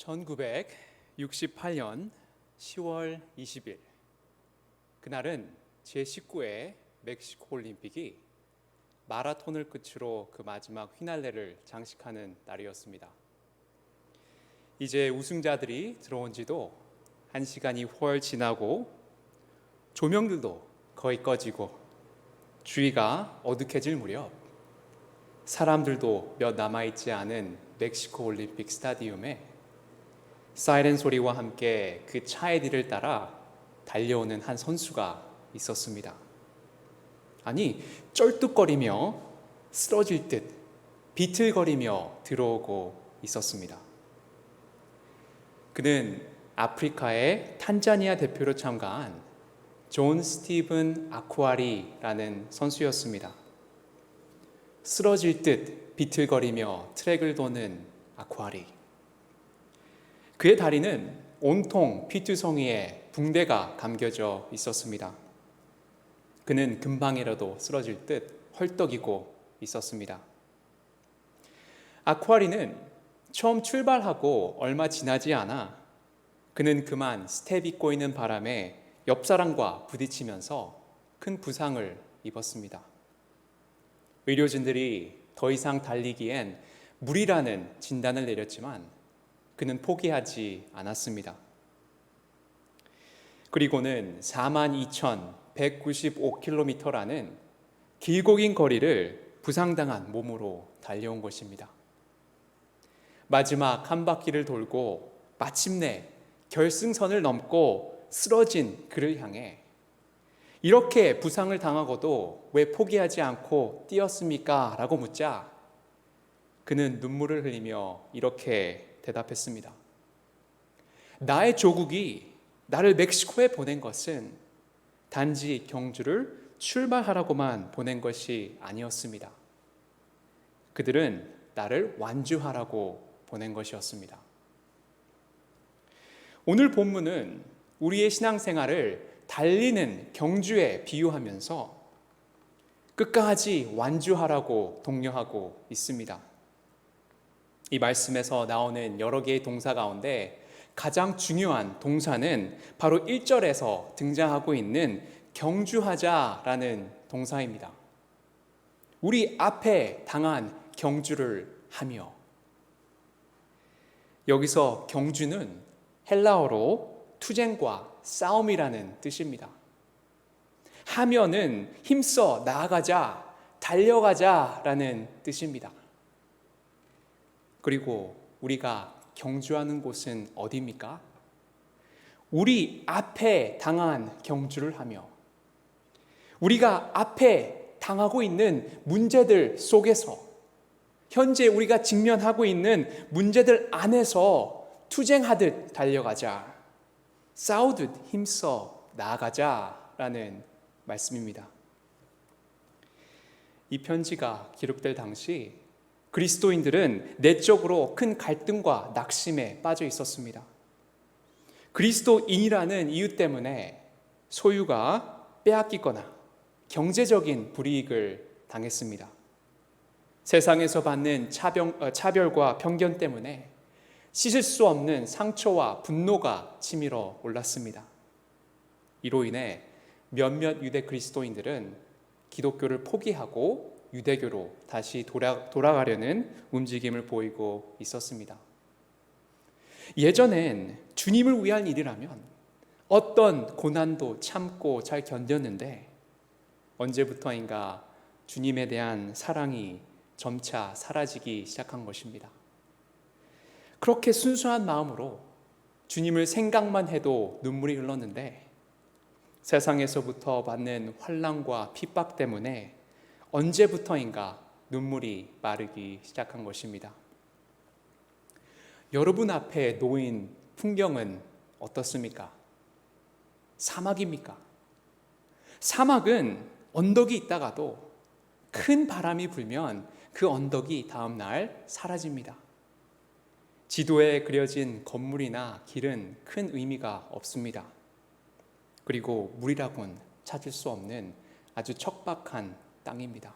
1968년 10월 20일 그날은 제19회 멕시코 올림픽이 마라톤을 끝으로 그 마지막 휘날레를 장식하는 날이었습니다. 이제 우승자들이 들어온 지도 1시간이 훨 지나고 조명들도 거의 꺼지고 주위가 어둑해질 무렵 사람들도 몇 남아있지 않은 멕시코 올림픽 스타디움에 사이렌 소리와 함께 그 차의 뒤를 따라 달려오는 한 선수가 있었습니다. 아니, 쩔뚝거리며 쓰러질 듯 비틀거리며 들어오고 있었습니다. 그는 아프리카의 탄자니아 대표로 참가한 존 스티븐 아쿠아리라는 선수였습니다. 쓰러질 듯 비틀거리며 트랙을 도는 아쿠아리. 그의 다리는 온통 피투성이에 붕대가 감겨져 있었습니다. 그는 금방이라도 쓰러질 듯 헐떡이고 있었습니다. 아쿠아리는 처음 출발하고 얼마 지나지 않아 그는 그만 스텝이 꼬이는 바람에 옆 사람과 부딪히면서 큰 부상을 입었습니다. 의료진들이 더 이상 달리기엔 무리라는 진단을 내렸지만 그는 포기하지 않았습니다. 그리고는 42,195km라는 길고 긴 거리를 부상당한 몸으로 달려온 것입니다. 마지막 한 바퀴를 돌고 마침내 결승선을 넘고 쓰러진 그를 향해 이렇게 부상을 당하고도 왜 포기하지 않고 뛰었습니까? 라고 묻자 그는 눈물을 흘리며 이렇게 대답했습니다. 나의 조국이 나를 멕시코에 보낸 것은 단지 경주를 출발하라고만 보낸 것이 아니었습니다. 그들은 나를 완주하라고 보낸 것이었습니다. 오늘 본문은 우리의 신앙생활을 달리는 경주에 비유하면서 끝까지 완주하라고 독려하고 있습니다. 이 말씀에서 나오는 여러 개의 동사 가운데 가장 중요한 동사는 바로 1절에서 등장하고 있는 경주하자라는 동사입니다. 우리 앞에 당한 경주를 하며, 여기서 경주는 헬라어로 투쟁과 싸움이라는 뜻입니다. 하면은 힘써 나아가자, 달려가자라는 뜻입니다. 그리고 우리가 경주하는 곳은 어디입니까? 우리 앞에 당한 경주를 하며 우리가 앞에 당하고 있는 문제들 속에서 현재 우리가 직면하고 있는 문제들 안에서 투쟁하듯 달려가자, 싸우듯 힘써 나아가자라는 말씀입니다. 이 편지가 기록될 당시 그리스도인들은 내적으로 큰 갈등과 낙심에 빠져 있었습니다. 그리스도인이라는 이유 때문에 소유가 빼앗기거나 경제적인 불이익을 당했습니다. 세상에서 받는 차별과 편견 때문에 씻을 수 없는 상처와 분노가 치밀어 올랐습니다. 이로 인해 몇몇 유대 그리스도인들은 기독교를 포기하고 유대교로 다시 돌아가려는 움직임을 보이고 있었습니다. 예전엔 주님을 위한 일이라면 어떤 고난도 참고 잘 견뎠는데 언제부터인가 주님에 대한 사랑이 점차 사라지기 시작한 것입니다. 그렇게 순수한 마음으로 주님을 생각만 해도 눈물이 흘렀는데 세상에서부터 받는 환난과 핍박 때문에 언제부터인가 눈물이 마르기 시작한 것입니다. 여러분 앞에 놓인 풍경은 어떻습니까? 사막입니까? 사막은 언덕이 있다가도 큰 바람이 불면 그 언덕이 다음 날 사라집니다. 지도에 그려진 건물이나 길은 큰 의미가 없습니다. 그리고 물이라곤 찾을 수 없는 아주 척박한 땅입니다.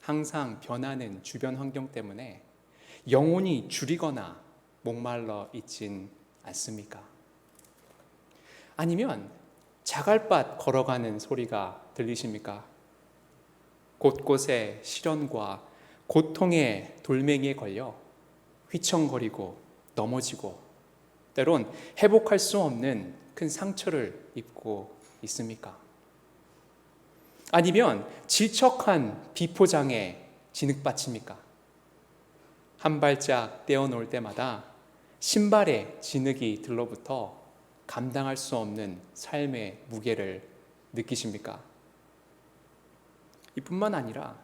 항상 변하는 주변 환경 때문에 영혼이 줄이거나 목말라 있진 않습니까? 아니면 자갈밭 걸어가는 소리가 들리십니까? 곳곳에 시련과 고통의 돌멩이에 걸려 휘청거리고 넘어지고 때론 회복할 수 없는 큰 상처를 입고 있습니까? 아니면 질척한 비포장에 진흙밭입니까? 한 발짝 떼어놓을 때마다 신발에 진흙이 들러붙어 감당할 수 없는 삶의 무게를 느끼십니까? 이뿐만 아니라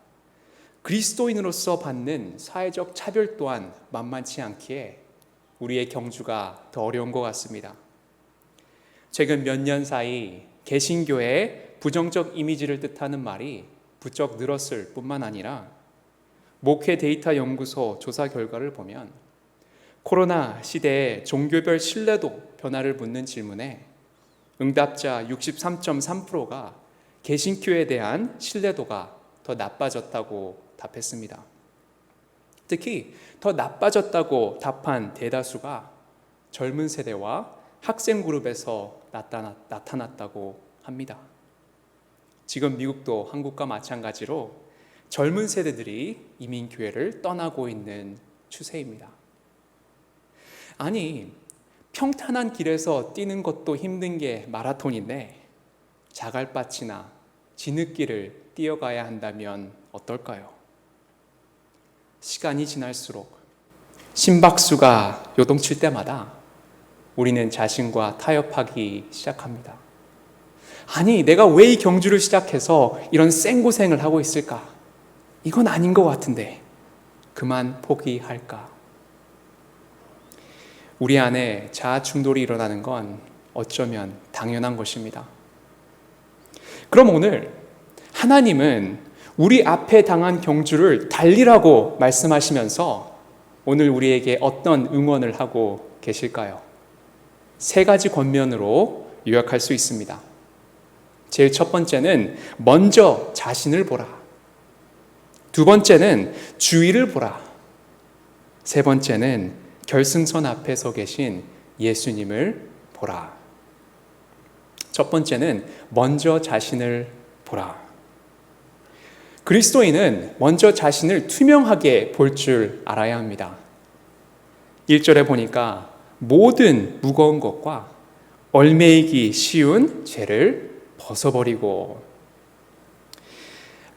그리스도인으로서 받는 사회적 차별 또한 만만치 않기에 우리의 경주가 더 어려운 것 같습니다. 최근 몇 년 사이 개신교의 부정적 이미지를 뜻하는 말이 부쩍 늘었을 뿐만 아니라 목회 데이터 연구소 조사 결과를 보면 코로나 시대에 종교별 신뢰도 변화를 묻는 질문에 응답자 63.3%가 개신교에 대한 신뢰도가 더 나빠졌다고 답했습니다. 특히 더 나빠졌다고 답한 대다수가 젊은 세대와 학생 그룹에서 나타났다고 합니다. 지금 미국도 한국과 마찬가지로 젊은 세대들이 이민교회를 떠나고 있는 추세입니다. 아니, 평탄한 길에서 뛰는 것도 힘든 게 마라톤인데 자갈밭이나 진흙길을 뛰어가야 한다면 어떨까요? 시간이 지날수록 심박수가 요동칠 때마다 우리는 자신과 타협하기 시작합니다. 아니, 내가 왜 이 경주를 시작해서 이런 생고생을 하고 있을까? 이건 아닌 것 같은데 그만 포기할까? 우리 안에 자아 충돌이 일어나는 건 어쩌면 당연한 것입니다. 그럼 오늘 하나님은 우리 앞에 당한 경주를 달리라고 말씀하시면서 오늘 우리에게 어떤 응원을 하고 계실까요? 세 가지 권면으로 요약할 수 있습니다. 제일 첫 번째는 먼저 자신을 보라. 두 번째는 주위를 보라. 세 번째는 결승선 앞에 서 계신 예수님을 보라. 첫 번째는 먼저 자신을 보라. 그리스도인은 먼저 자신을 투명하게 볼 줄 알아야 합니다. 1절에 보니까 모든 무거운 것과 얽매이기 쉬운 죄를 벗어버리고.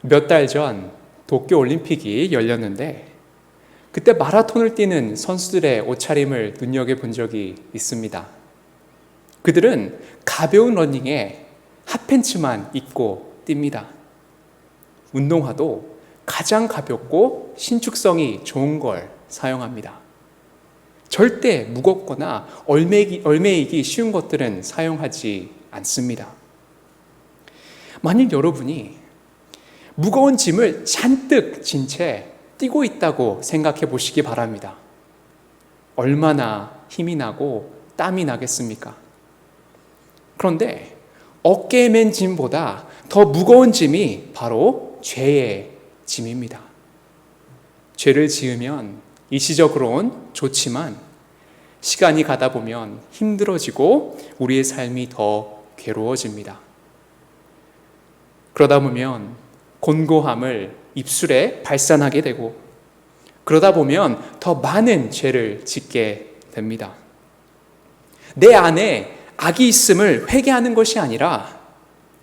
몇 달 전 도쿄올림픽이 열렸는데 그때 마라톤을 뛰는 선수들의 옷차림을 눈여겨본 적이 있습니다. 그들은 가벼운 러닝에 핫팬츠만 입고 뜁니다. 운동화도 가장 가볍고 신축성이 좋은 걸 사용합니다. 절대 무겁거나 얽매이기 쉬운 것들은 사용하지 않습니다. 만일 여러분이 무거운 짐을 잔뜩 진 채 뛰고 있다고 생각해 보시기 바랍니다. 얼마나 힘이 나고 땀이 나겠습니까? 그런데 어깨에 맨 짐보다 더 무거운 짐이 바로 죄의 짐입니다. 죄를 지으면 일시적으로는 좋지만 시간이 가다 보면 힘들어지고 우리의 삶이 더 괴로워집니다. 그러다 보면 곤고함을 입술에 발산하게 되고 그러다 보면 더 많은 죄를 짓게 됩니다. 내 안에 악이 있음을 회개하는 것이 아니라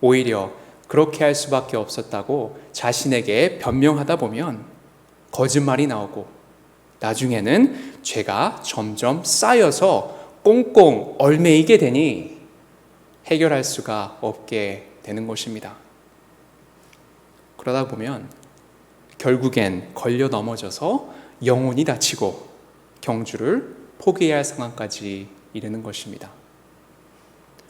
오히려 그렇게 할 수밖에 없었다고 자신에게 변명하다 보면 거짓말이 나오고 나중에는 죄가 점점 쌓여서 꽁꽁 얽매이게 되니 해결할 수가 없게 되는 것입니다. 그러다 보면 결국엔 걸려 넘어져서 영혼이 다치고 경주를 포기해야 할 상황까지 이르는 것입니다.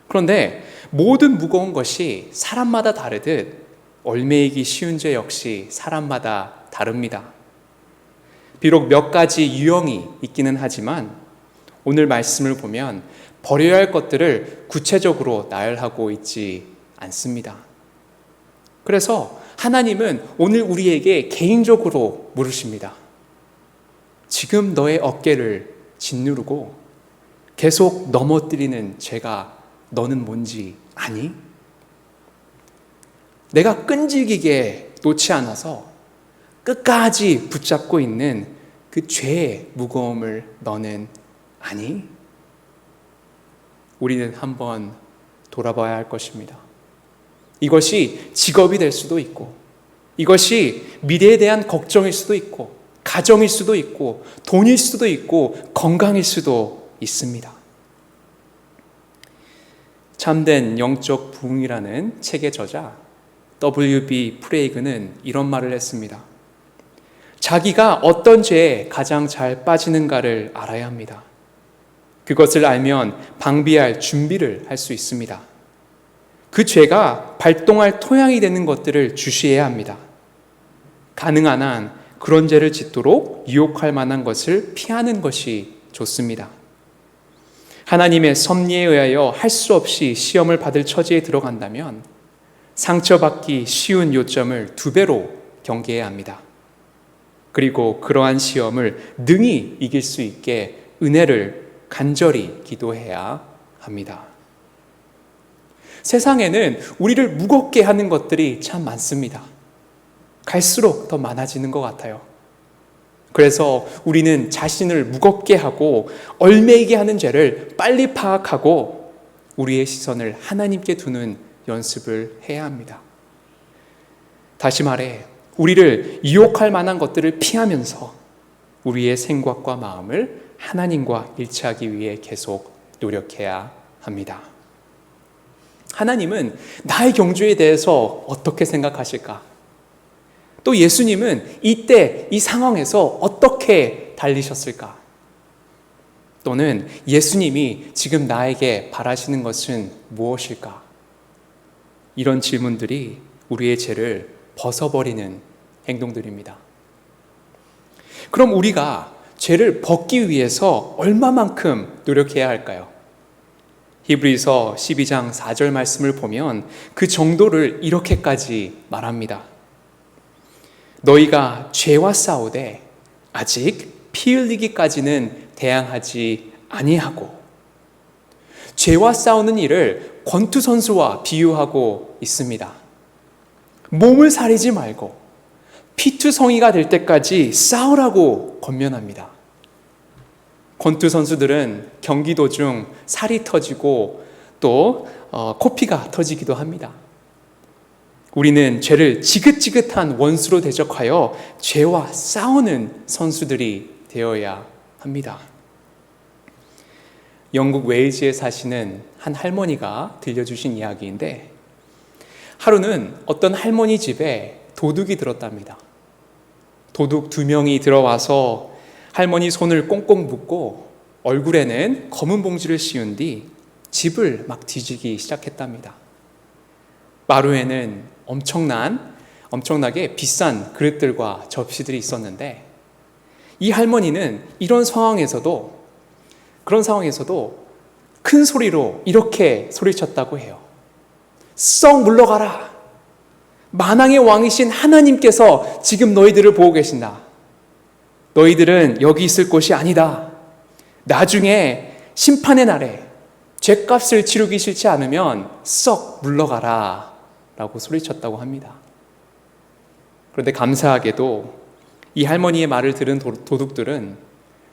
그런데 모든 무거운 것이 사람마다 다르듯 얽매이기 쉬운 죄 역시 사람마다 다릅니다. 비록 몇 가지 유형이 있기는 하지만 오늘 말씀을 보면 버려야 할 것들을 구체적으로 나열하고 있지 않습니다. 그래서 하나님은 오늘 우리에게 개인적으로 물으십니다. 지금 너의 어깨를 짓누르고 계속 넘어뜨리는 죄가 너는 뭔지 아니? 내가 끈질기게 놓지 않아서 끝까지 붙잡고 있는 그 죄의 무거움을 너는 아니? 우리는 한번 돌아봐야 할 것입니다. 이것이 직업이 될 수도 있고, 이것이 미래에 대한 걱정일 수도 있고, 가정일 수도 있고, 돈일 수도 있고, 건강일 수도 있습니다. 참된 영적 부흥이라는 책의 저자 W.B. 프레이그는 이런 말을 했습니다. 자기가 어떤 죄에 가장 잘 빠지는가를 알아야 합니다. 그것을 알면 방비할 준비를 할 수 있습니다. 그 죄가 발동할 토양이 되는 것들을 주시해야 합니다. 가능한 한 그런 죄를 짓도록 유혹할 만한 것을 피하는 것이 좋습니다. 하나님의 섭리에 의하여 할 수 없이 시험을 받을 처지에 들어간다면 상처받기 쉬운 요점을 2배로 경계해야 합니다. 그리고 그러한 시험을 능히 이길 수 있게 은혜를 간절히 기도해야 합니다. 세상에는 우리를 무겁게 하는 것들이 참 많습니다. 갈수록 더 많아지는 것 같아요. 그래서 우리는 자신을 무겁게 하고 얽매이게 하는 죄를 빨리 파악하고 우리의 시선을 하나님께 두는 연습을 해야 합니다. 다시 말해, 우리를 유혹할 만한 것들을 피하면서 우리의 생각과 마음을 하나님과 일치하기 위해 계속 노력해야 합니다. 하나님은 나의 경주에 대해서 어떻게 생각하실까? 또 예수님은 이때 이 상황에서 어떻게 달리셨을까? 또는 예수님이 지금 나에게 바라시는 것은 무엇일까? 이런 질문들이 우리의 죄를 벗어버리는 행동들입니다. 그럼 우리가 죄를 벗기 위해서 얼마만큼 노력해야 할까요? 히브리서 12장 4절 말씀을 보면 그 정도를 이렇게까지 말합니다. 너희가 죄와 싸우되 아직 피 흘리기까지는 대항하지 아니하고, 죄와 싸우는 일을 권투선수와 비유하고 있습니다. 몸을 사리지 말고 피투성이가 될 때까지 싸우라고 권면합니다. 권투 선수들은 경기 도중 살이 터지고 또 코피가 터지기도 합니다. 우리는 죄를 지긋지긋한 원수로 대적하여 죄와 싸우는 선수들이 되어야 합니다. 영국 웨일즈에 사시는 한 할머니가 들려주신 이야기인데, 하루는 어떤 할머니 집에 도둑이 들었답니다. 도둑 2명이 들어와서 할머니 손을 꽁꽁 묶고 얼굴에는 검은 봉지를 씌운 뒤 집을 막 뒤지기 시작했답니다. 마루에는 엄청나게 비싼 그릇들과 접시들이 있었는데, 이 할머니는 그런 상황에서도 큰 소리로 이렇게 소리쳤다고 해요. 썩 물러가라! 만왕의 왕이신 하나님께서 지금 너희들을 보고 계신다. 너희들은 여기 있을 곳이 아니다. 나중에 심판의 날에 죄값을 치르기 싫지 않으면 썩 물러가라 라고 소리쳤다고 합니다. 그런데 감사하게도 이 할머니의 말을 들은 도둑들은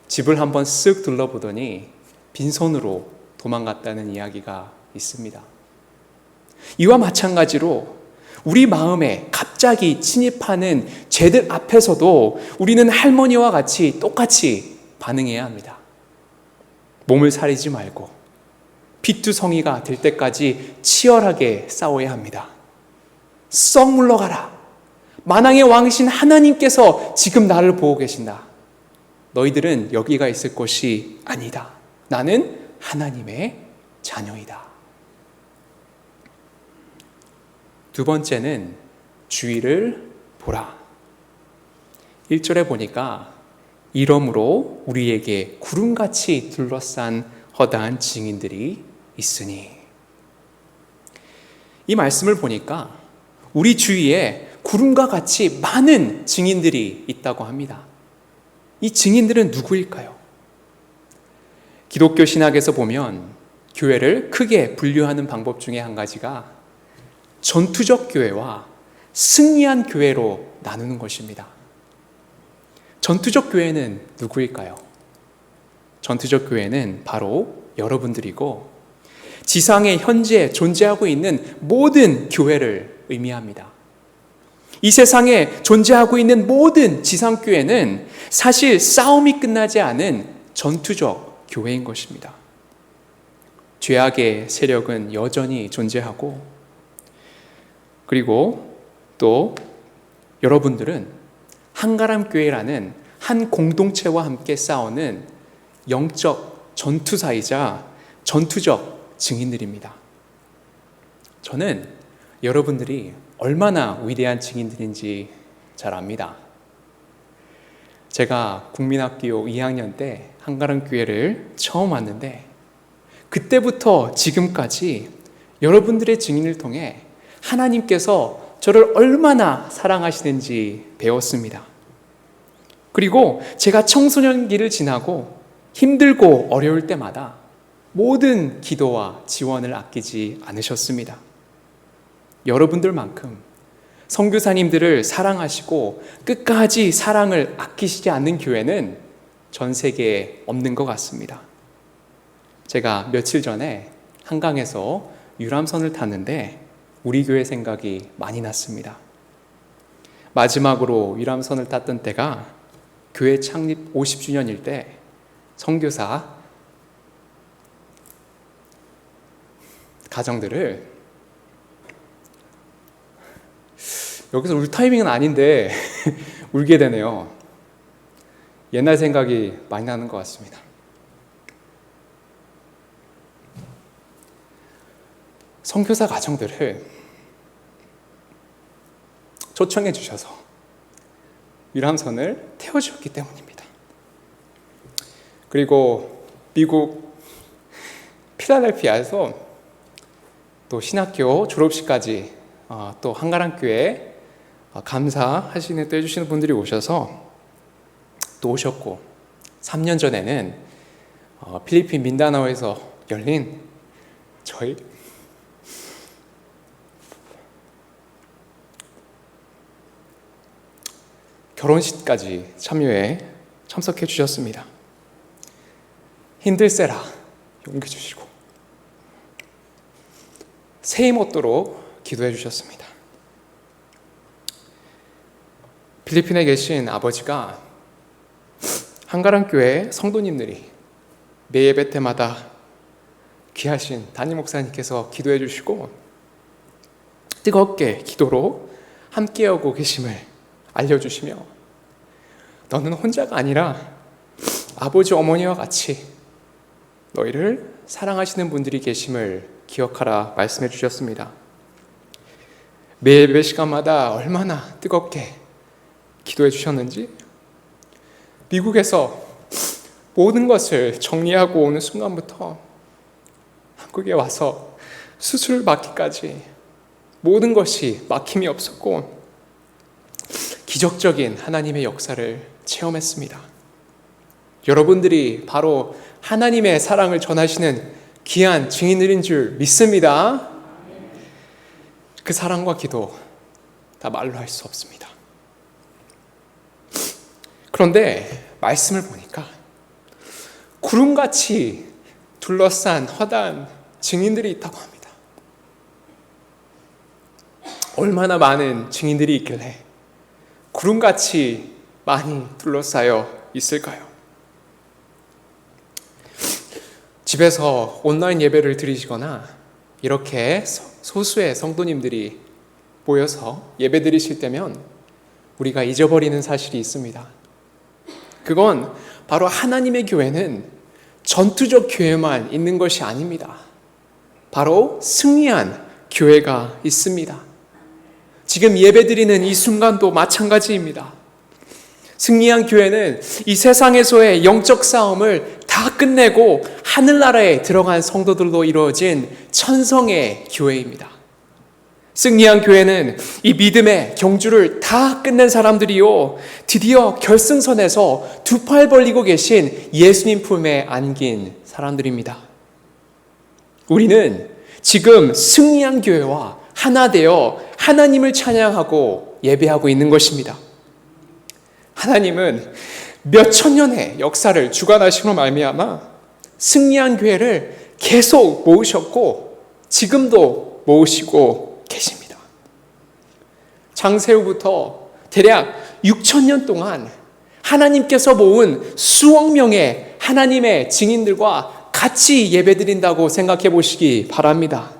집을 한번 쓱 둘러보더니 빈손으로 도망갔다는 이야기가 있습니다. 이와 마찬가지로 우리 마음에 갑자기 침입하는 죄들 앞에서도 우리는 할머니와 같이 똑같이 반응해야 합니다. 몸을 사리지 말고 피투성이가 될 때까지 치열하게 싸워야 합니다. 썩 물러가라! 만왕의 왕이신 하나님께서 지금 나를 보고 계신다. 너희들은 여기가 있을 곳이 아니다. 나는 하나님의 자녀이다. 2번째는 주위를 보라. 1절에 보니까 이러므로 우리에게 구름같이 둘러싼 허다한 증인들이 있으니, 이 말씀을 보니까 우리 주위에 구름과 같이 많은 증인들이 있다고 합니다. 이 증인들은 누구일까요? 기독교 신학에서 보면 교회를 크게 분류하는 방법 중에 한 가지가 전투적 교회와 승리한 교회로 나누는 것입니다. 전투적 교회는 누구일까요? 전투적 교회는 바로 여러분들이고 지상에 현재 존재하고 있는 모든 교회를 의미합니다. 이 세상에 존재하고 있는 모든 지상교회는 사실 싸움이 끝나지 않은 전투적 교회인 것입니다. 죄악의 세력은 여전히 존재하고, 그리고 또 여러분들은 한가람교회라는 한 공동체와 함께 싸우는 영적 전투사이자 전투적 증인들입니다. 저는 여러분들이 얼마나 위대한 증인들인지 잘 압니다. 제가 국민학교 2학년 때 한가람교회를 처음 왔는데 그때부터 지금까지 여러분들의 증인을 통해 하나님께서 저를 얼마나 사랑하시는지 배웠습니다. 그리고 제가 청소년기를 지나고 힘들고 어려울 때마다 모든 기도와 지원을 아끼지 않으셨습니다. 여러분들만큼 선교사님들을 사랑하시고 끝까지 사랑을 아끼시지 않는 교회는 전 세계에 없는 것 같습니다. 제가 며칠 전에 한강에서 유람선을 탔는데 우리 교회 생각이 많이 났습니다. 마지막으로 유람선을 탔던 때가 교회 창립 50주년일 때 선교사 가정들을, 여기서 울 타이밍은 아닌데 울게 되네요. 옛날 생각이 많이 나는 것 같습니다. 선교사 가정들을 초청해 주셔서 유람선을 태워주셨기 때문입니다. 그리고 미국 필라델피아에서 또 신학교 졸업식까지 또 한가람교회 감사하시는 또 해주시는 분들이 오셔서 또 오셨고, 3년 전에는 필리핀 민다나오에서 열린 저희 결혼식까지 참석해 주셨습니다. 힘들세라 용기 주시고 세임 얻도록 기도해 주셨습니다. 필리핀에 계신 아버지가 한가람교회 성도님들이 매 예배 때마다 귀하신 담임 목사님께서 기도해 주시고 뜨겁게 기도로 함께하고 계심을 알려주시며, 너는 혼자가 아니라 아버지 어머니와 같이 너희를 사랑하시는 분들이 계심을 기억하라 말씀해 주셨습니다. 매 예배 시간마다 얼마나 뜨겁게 기도해 주셨는지, 미국에서 모든 것을 정리하고 오는 순간부터 한국에 와서 수술 받기까지 모든 것이 막힘이 없었고 기적적인 하나님의 역사를 체험했습니다. 여러분들이 바로 하나님의 사랑을 전하시는 귀한 증인들인 줄 믿습니다. 그 사랑과 기도 다 말로 할 수 없습니다. 그런데 말씀을 보니까 구름같이 둘러싼 허다한 증인들이 있다고 합니다. 얼마나 많은 증인들이 있길래 구름같이 많이 둘러싸여 있을까요? 집에서 온라인 예배를 드리시거나 이렇게 소수의 성도님들이 모여서 예배 드리실 때면 우리가 잊어버리는 사실이 있습니다. 그건 바로 하나님의 교회는 전투적 교회만 있는 것이 아닙니다. 바로 승리한 교회가 있습니다. 지금 예배드리는 이 순간도 마찬가지입니다. 승리한 교회는 이 세상에서의 영적 싸움을 다 끝내고 하늘나라에 들어간 성도들로 이루어진 천성의 교회입니다. 승리한 교회는 이 믿음의 경주를 다 끝낸 사람들이요, 드디어 결승선에서 두 팔 벌리고 계신 예수님 품에 안긴 사람들입니다. 우리는 지금 승리한 교회와 하나 되어 하나님을 찬양하고 예배하고 있는 것입니다. 하나님은 몇 천 년의 역사를 주관하심으로 말미암아 승리한 교회를 계속 모으셨고 지금도 모으시고 계십니다. 창세 후부터 대략 6천 년 동안 하나님께서 모은 수억 명의 하나님의 증인들과 같이 예배드린다고 생각해 보시기 바랍니다.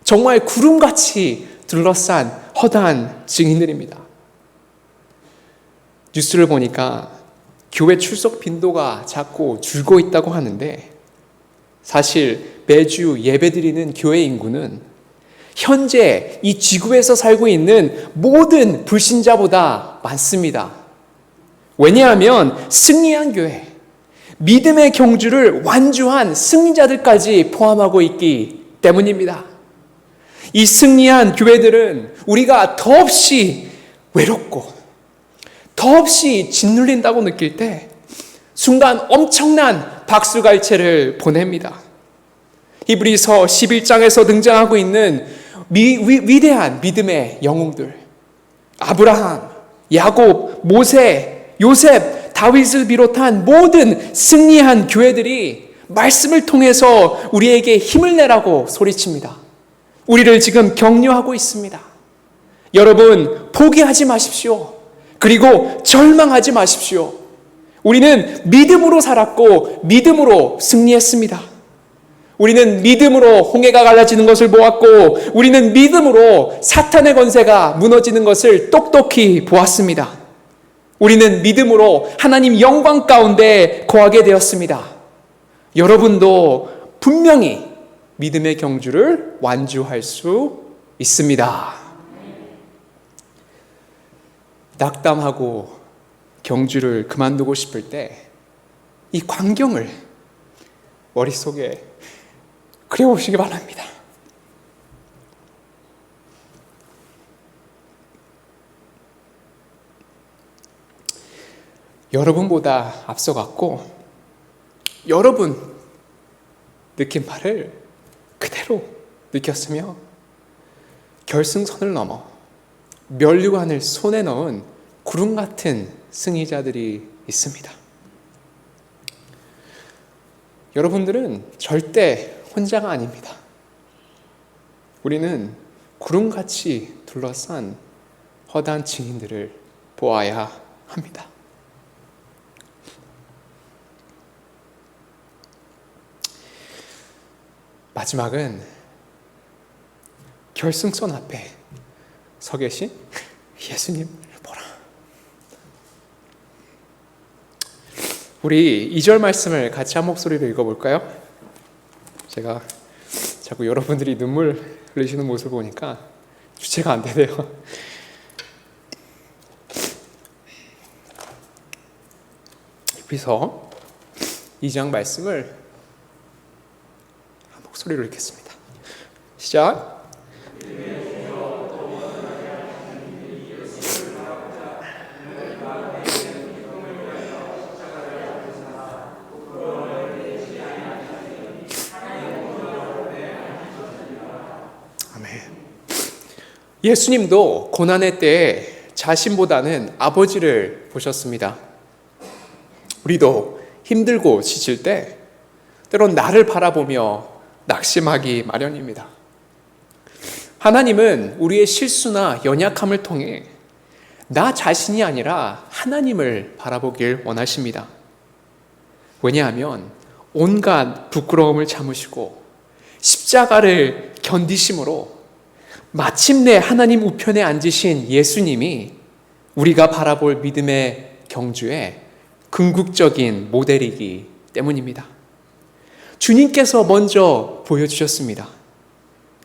정말 구름같이 둘러싼 허다한 증인들입니다. 뉴스를 보니까 교회 출석 빈도가 자꾸 줄고 있다고 하는데 사실 매주 예배드리는 교회 인구는 현재 이 지구에서 살고 있는 모든 불신자보다 많습니다. 왜냐하면 승리한 교회, 믿음의 경주를 완주한 승리자들까지 포함하고 있기 때문입니다. 이 승리한 교회들은 우리가 더없이 외롭고 더없이 짓눌린다고 느낄 때 순간 엄청난 박수갈채를 보냅니다. 히브리서 11장에서 등장하고 있는 위대한 믿음의 영웅들, 아브라함, 야곱, 모세, 요셉, 다윗을 비롯한 모든 승리한 교회들이 말씀을 통해서 우리에게 힘을 내라고 소리칩니다. 우리를 지금 격려하고 있습니다. 여러분, 포기하지 마십시오. 그리고 절망하지 마십시오. 우리는 믿음으로 살았고 믿음으로 승리했습니다. 우리는 믿음으로 홍해가 갈라지는 것을 보았고 우리는 믿음으로 사탄의 권세가 무너지는 것을 똑똑히 보았습니다. 우리는 믿음으로 하나님 영광 가운데 거하게 되었습니다. 여러분도 분명히 믿음의 경주를 완주할 수 있습니다. 낙담하고 경주를 그만두고 싶을 때 이 광경을 머릿속에 그려보시기 바랍니다. 여러분보다 앞서갔고 여러분 느낀 바를 그대로 느꼈으며 결승선을 넘어 면류관을 손에 넣은 구름 같은 승리자들이 있습니다. 여러분들은 절대 혼자가 아닙니다. 우리는 구름같이 둘러싼 허다한 증인들을 보아야 합니다. 마지막은 결승선 앞에 서 계신 예수님을 보라. 우리 2절 말씀을 같이 한 목소리로 읽어볼까요? 제가 자꾸 여러분들이 눈물 흘리시는 모습을 보니까 주체가 안 되네요. 그래서 2장 말씀을 한 목소리로 읽겠습니다. 시작. 예수님도 고난의 때에 자신보다는 아버지를 보셨습니다. 우리도 힘들고 지칠 때 때론 나를 바라보며 낙심하기 마련입니다. 하나님은 우리의 실수나 연약함을 통해 나 자신이 아니라 하나님을 바라보길 원하십니다. 왜냐하면 온갖 부끄러움을 참으시고 십자가를 견디심으로 마침내 하나님 우편에 앉으신 예수님이 우리가 바라볼 믿음의 경주의 궁극적인 모델이기 때문입니다. 주님께서 먼저 보여주셨습니다.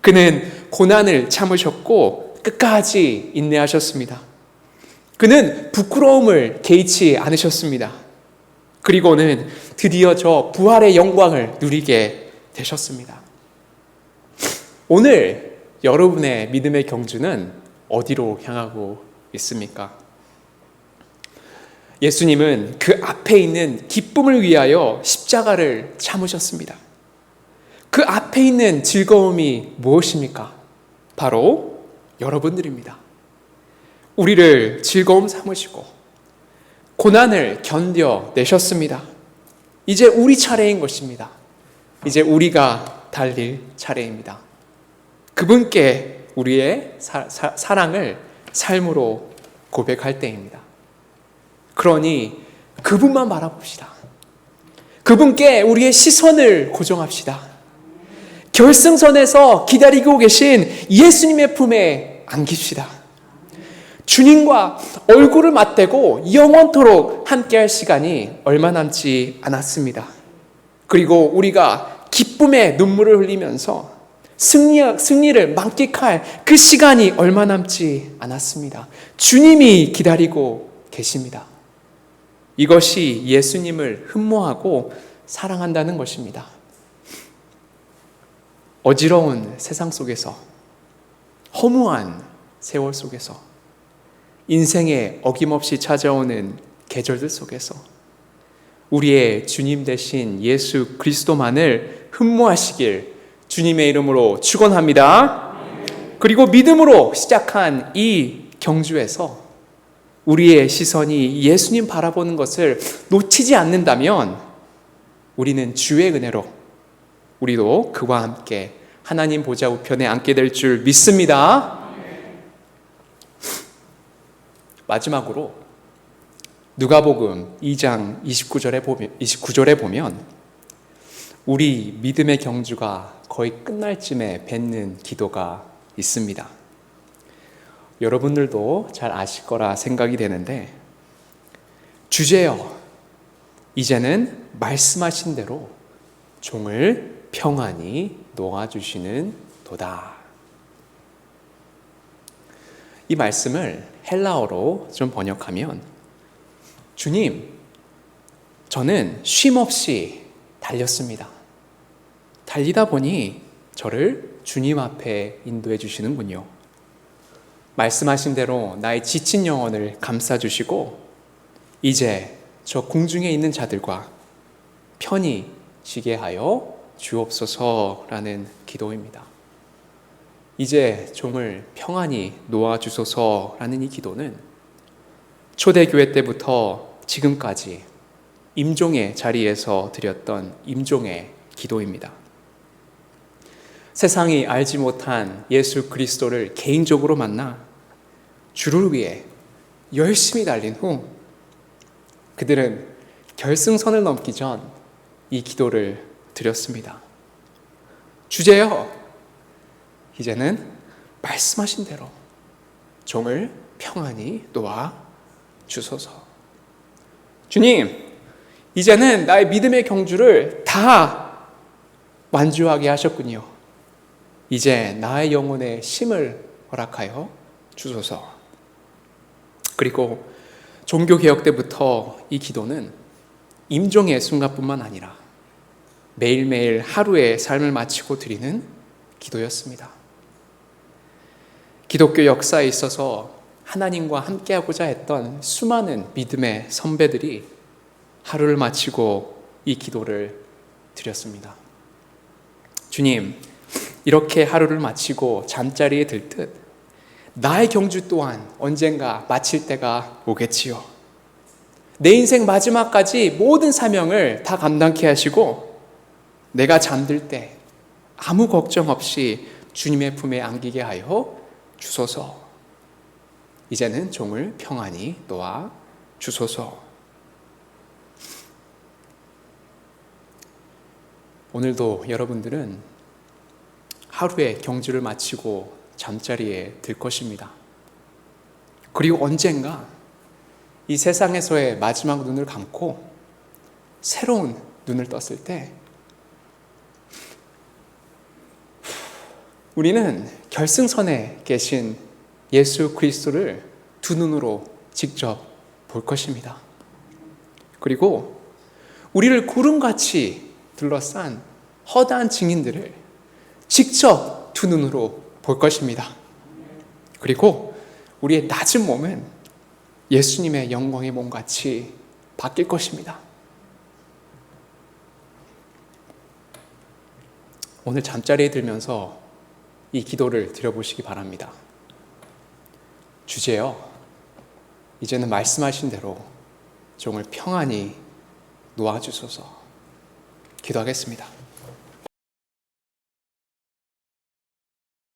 그는 고난을 참으셨고 끝까지 인내하셨습니다. 그는 부끄러움을 개의치 않으셨습니다. 그리고는 드디어 저 부활의 영광을 누리게 되셨습니다. 오늘 여러분의 믿음의 경주는 어디로 향하고 있습니까? 예수님은 그 앞에 있는 기쁨을 위하여 십자가를 참으셨습니다. 그 앞에 있는 즐거움이 무엇입니까? 바로 여러분들입니다. 우리를 즐거움 삼으시고 고난을 견뎌내셨습니다. 이제 우리 차례인 것입니다. 이제 우리가 달릴 차례입니다. 그분께 우리의 사랑을 삶으로 고백할 때입니다. 그러니 그분만 바라봅시다. 그분께 우리의 시선을 고정합시다. 결승선에서 기다리고 계신 예수님의 품에 안깁시다. 주님과 얼굴을 맞대고 영원토록 함께할 시간이 얼마 남지 않았습니다. 그리고 우리가 기쁨의 눈물을 흘리면서 승리를 만끽할 그 시간이 얼마 남지 않았습니다. 주님이 기다리고 계십니다. 이것이 예수님을 흠모하고 사랑한다는 것입니다. 어지러운 세상 속에서, 허무한 세월 속에서, 인생에 어김없이 찾아오는 계절들 속에서 우리의 주님 되신 예수 그리스도만을 흠모하시길 주님의 이름으로 축원합니다. 그리고 믿음으로 시작한 이 경주에서 우리의 시선이 예수님 바라보는 것을 놓치지 않는다면 우리는 주의 은혜로 우리도 그와 함께 하나님 보좌 우편에 앉게 될 줄 믿습니다. 마지막으로 누가복음 2장 29절에 보면 우리 믿음의 경주가 거의 끝날 쯤에 뱉는 기도가 있습니다. 여러분들도 잘 아실 거라 생각이 되는데, 주제여 이제는 말씀하신 대로 종을 평안히 놓아주시는 도다. 이 말씀을 헬라어로 좀 번역하면, 주님, 저는 쉼없이 달렸습니다. 달리다 보니 저를 주님 앞에 인도해 주시는군요. 말씀하신 대로 나의 지친 영혼을 감싸주시고 이제 저 궁중에 있는 자들과 편히 쉬게 하여 주옵소서라는 기도입니다. 이제 종을 평안히 놓아주소서라는 이 기도는 초대교회 때부터 지금까지 임종의 자리에서 드렸던 임종의 기도입니다. 세상이 알지 못한 예수 그리스도를 개인적으로 만나 주를 위해 열심히 달린 후 그들은 결승선을 넘기 전 이 기도를 드렸습니다. 주제여, 이제는 말씀하신 대로 종을 평안히 놓아 주소서. 주님, 이제는 나의 믿음의 경주를 다 완주하게 하셨군요. 이제 나의 영혼에 쉼을 허락하여 주소서. 그리고 종교개혁 때부터 이 기도는 임종의 순간뿐만 아니라 매일매일 하루의 삶을 마치고 드리는 기도였습니다. 기독교 역사에 있어서 하나님과 함께하고자 했던 수많은 믿음의 선배들이 하루를 마치고 이 기도를 드렸습니다. 주님, 이렇게 하루를 마치고 잠자리에 들 듯 나의 경주 또한 언젠가 마칠 때가 오겠지요. 내 인생 마지막까지 모든 사명을 다 감당케 하시고 내가 잠들 때 아무 걱정 없이 주님의 품에 안기게 하여 주소서. 이제는 종을 평안히 놓아 주소서. 오늘도 여러분들은 하루의 경주를 마치고 잠자리에 들 것입니다. 그리고 언젠가 이 세상에서의 마지막 눈을 감고 새로운 눈을 떴을 때 우리는 결승선에 계신 예수 그리스도를 두 눈으로 직접 볼 것입니다. 그리고 우리를 구름같이 둘러싼 허다한 증인들을 직접 두 눈으로 볼 것입니다. 그리고 우리의 낮은 몸은 예수님의 영광의 몸같이 바뀔 것입니다. 오늘 잠자리에 들면서 이 기도를 드려보시기 바랍니다. 주제요, 이제는 말씀하신 대로 종을 평안히 놓아주소서. 기도하겠습니다.